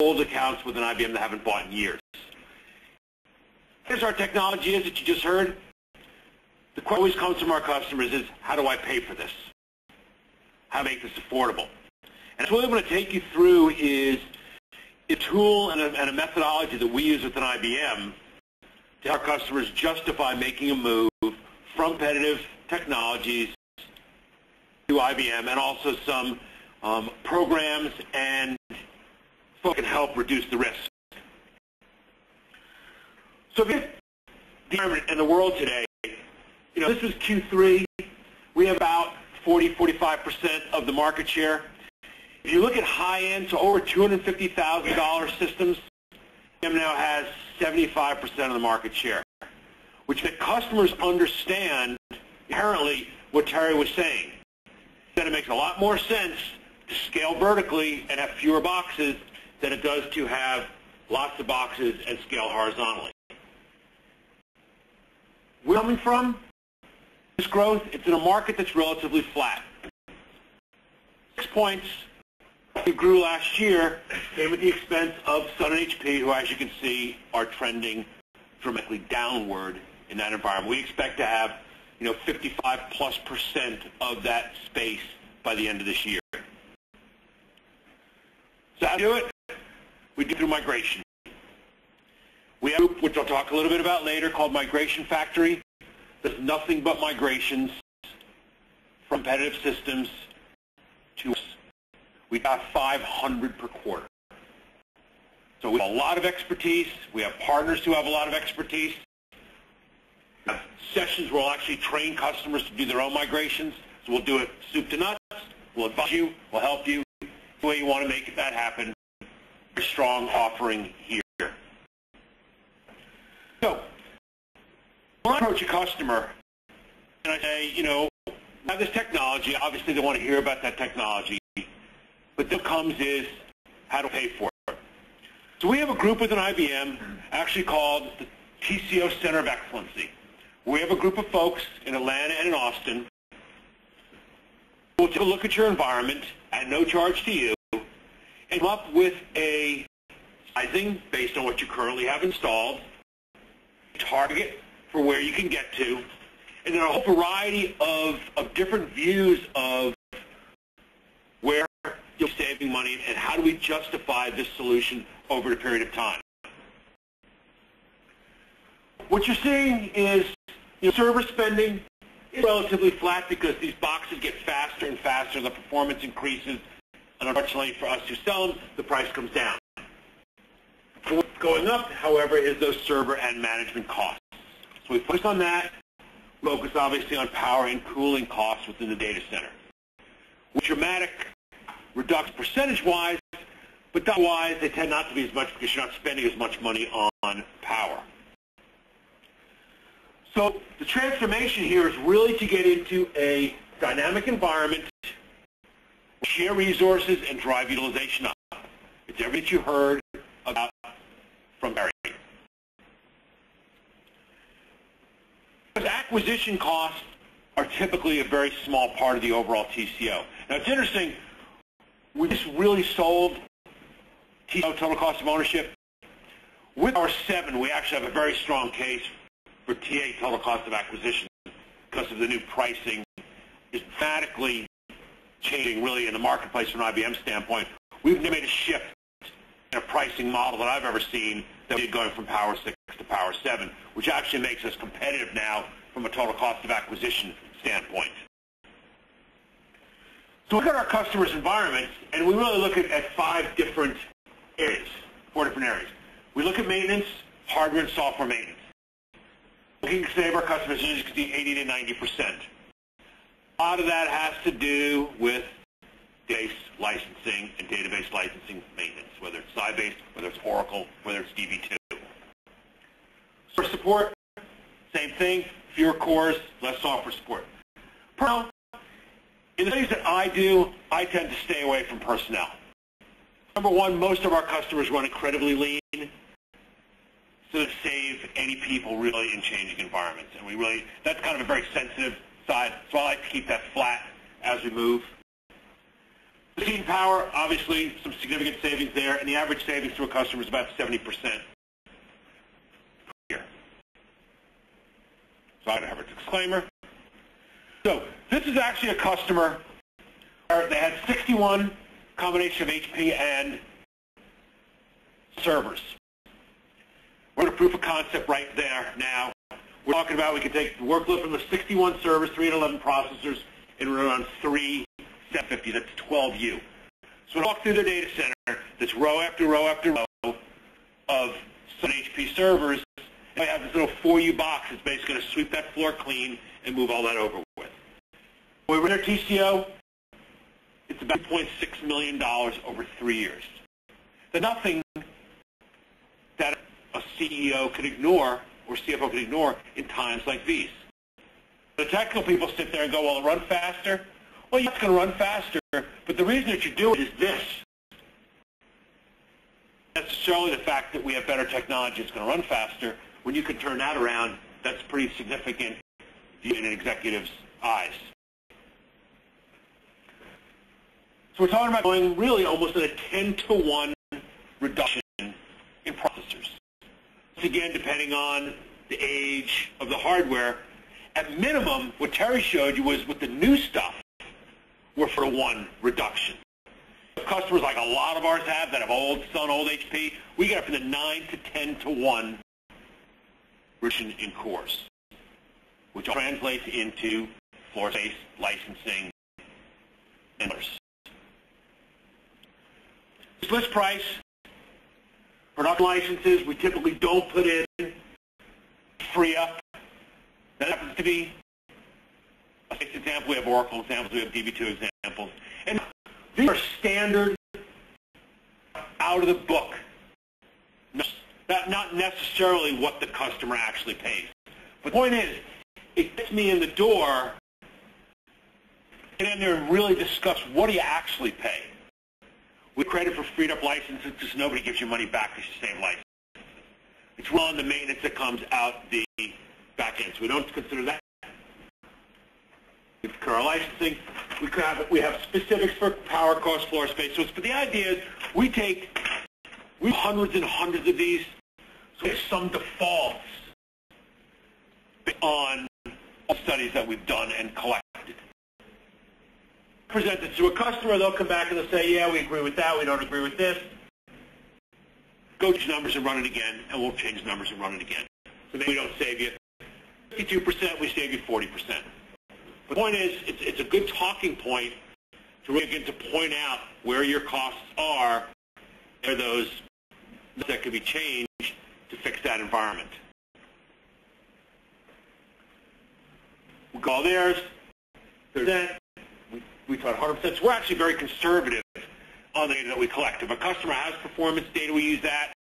old accounts within IBM that haven't bought in years. Here's our technology is that you just heard. The question always comes from our customers is, how do I pay for this? How to make this affordable? And so what I'm going to take you through is a tool and a methodology that we use within IBM to help our customers justify making a move from competitive technologies to IBM, and also some programs and folks can help reduce the risk. So if you look at the environment in the world today, this is Q3. We have about 40-45% of the market share. If you look at high-end, so over $250,000 systems, IBM now has 75% of the market share, which the customers understand inherently what Terry was saying, that it makes a lot more sense to scale vertically and have fewer boxes than it does to have lots of boxes and scale horizontally. Where we're coming from, this growth, it's in a market that's relatively flat. 6 points we grew last year came at the expense of Sun and HP, who, as you can see, are trending dramatically downward in that environment. We expect to have 55+% of that space by the end of this year. So how do we do it? We do it through migration. We have a group, which I'll talk a little bit about later, called Migration Factory. There's nothing but migrations from competitive systems to us. We got 500 per quarter. So we have a lot of expertise. We have partners who have a lot of expertise. We have sessions where we'll actually train customers to do their own migrations. So we'll do it soup to nuts. We'll advise you. We'll help you. The way you want to make that happen. Very strong offering here. So when I approach a customer and I say, we have this technology. Obviously, they want to hear about that technology. But then comes is how to pay for it. So we have a group within IBM actually called the TCO Center of Excellency. We have a group of folks in Atlanta and in Austin who will take a look at your environment at no charge to you and come up with a sizing based on what you currently have installed, target for where you can get to, and then a whole variety of different views of where you're saving money and how do we justify this solution over a period of time. What you're seeing is server spending is relatively flat because these boxes get faster and faster, the performance increases, and unfortunately for us who sell them, the price comes down. What's going up, however, is those server and management costs. So we focus on that, focus obviously on power and cooling costs within the data center. With dramatic reduction percentage-wise, but dollar-wise, they tend not to be as much because you're not spending as much money on power. So the transformation here is really to get into a dynamic environment, share resources, and drive utilization up. It's everything you heard about from Barry. Because acquisition costs are typically a very small part of the overall TCO. Now it's interesting, we just really sold TCO, total cost of ownership. With our 7, we actually have a very strong case for TA, total cost of acquisition, because of the new pricing is dramatically changing really in the marketplace from an IBM standpoint. We've made a shift in a pricing model that I've ever seen that we did going from Power 6 to Power 7, which actually makes us competitive now from a total cost of acquisition standpoint. So we look at our customers' environments, and we really look at 5 different areas, 4 different areas. We look at maintenance, hardware and software maintenance. We can save our customers, as you can see, 80 to 90%. A lot of that has to do with database licensing and database licensing maintenance, whether it's Sybase, whether it's Oracle, whether it's DB2. For support, same thing, fewer cores, less software support. In the things that I do, I tend to stay away from personnel. Number one, most of our customers run incredibly lean, so to save any people really in changing environments. And that's kind of a very sensitive side, so I like to keep that flat as we move. Heat and power, obviously, some significant savings there, and the average savings to a customer is about 70% per year. So I have a disclaimer. So this is actually a customer. They had 61 combination of HP and servers. We're going to proof of concept right there now. We're talking about we can take the workload from the 61 servers, 311 processors, and run on 3 750. That's 12U. So we walk through the data center, this row after row after row of some HP servers, and we have this little 4U box that's basically going to sweep that floor clean and move all that over with. When we run our TCO, it's about $2.6 million over 3 years. That's nothing that a CEO could ignore or CFO could ignore in times like these. The technical people sit there and go, well, it'll run faster. Well, yeah, it's going to run faster, but the reason that you do it is this. Necessarily the fact that we have better technology is going to run faster. When you can turn that around, that's pretty significant in an executive's eyes. So we're talking about going really almost at a 10-to-1 reduction in processors. Again, depending on the age of the hardware, at minimum, what Terry showed you was with the new stuff, we're for a 1 reduction. Customers like a lot of ours have that have old HP, we get up from the 9 to 10-to-1 reduction in cores, which translates into floor space, licensing, and others. List price, production licenses, we typically don't put in free up. That happens to be a fixed example. We have Oracle examples, we have DB2 examples. And these are standard, out of the book. Not necessarily what the customer actually pays. But the point is, it gets me in the door and in there and really discuss what do you actually pay. We credit for freed up licenses because nobody gives you money back because you save license. It's well on the maintenance that comes out the back end. So we don't consider that. We incur our licensing. We have specifics for power, cost, floor space. But the idea is we have hundreds and hundreds of these. So we have some defaults on studies that we've done and collected. Present it to a customer, they'll come back and they'll say, yeah, we agree with that, we don't agree with this. Go change numbers and run it again, and we'll change numbers and run it again. So maybe we don't save you 52%, we save you 40%. The point is, it's a good talking point to really begin to point out where your costs are and those that could be changed to fix that environment. We'll go there, there's that. We taught 100%. So we're actually very conservative on the data that we collect. If a customer has performance data, we use that.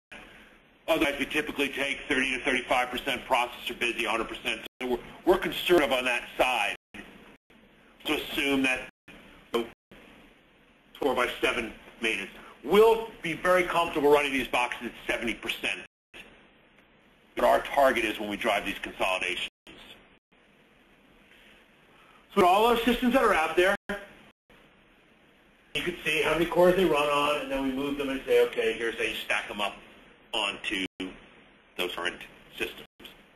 Otherwise, we typically take 30 to 35% processor busy, 100%. So we're conservative on that side. So assume that 4x7 maintenance. We'll be very comfortable running these boxes at 70%. But our target is when we drive these consolidations. So all those systems that are out there, you can see how many cores they run on, and then we move them and say, okay, here's how you stack them up onto those current systems.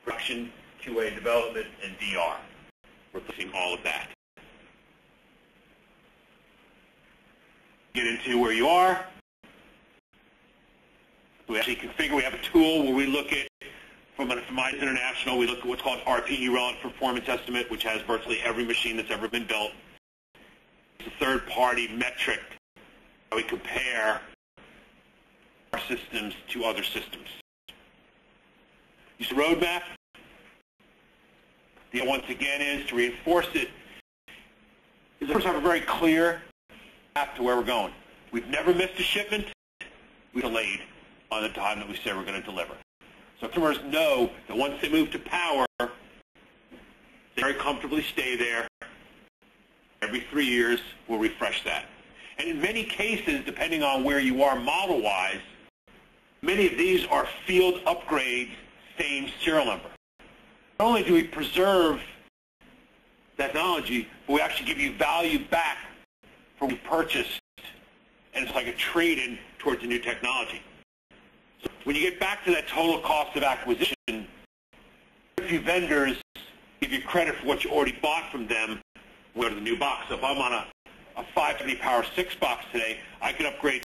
Production, QA development, and DR. We're pushing all of that. Get into where you are. We actually configure, we have a tool where we look at, from ISE International, we look at what's called RPE, Relative Performance Estimate, which has virtually every machine that's ever been built. It's a third-party metric that we compare our systems to other systems. Use the roadmap. The idea, once again, is to reinforce it. Is first have a very clear path to where we're going. We've never missed a shipment. We delayed on the time that we said we're going to deliver. So customers know that once they move to power, they very comfortably stay there. Every 3 years, we'll refresh that. And in many cases, depending on where you are model-wise, many of these are field upgrades, same serial number. Not only do we preserve technology, but we actually give you value back for what we purchased and it's like a trade-in towards the new technology. So when you get back to that total cost of acquisition, a few vendors give you credit for what you already bought from them when you go to the new box. So if I'm on a 570 Power 6 box today, I can upgrade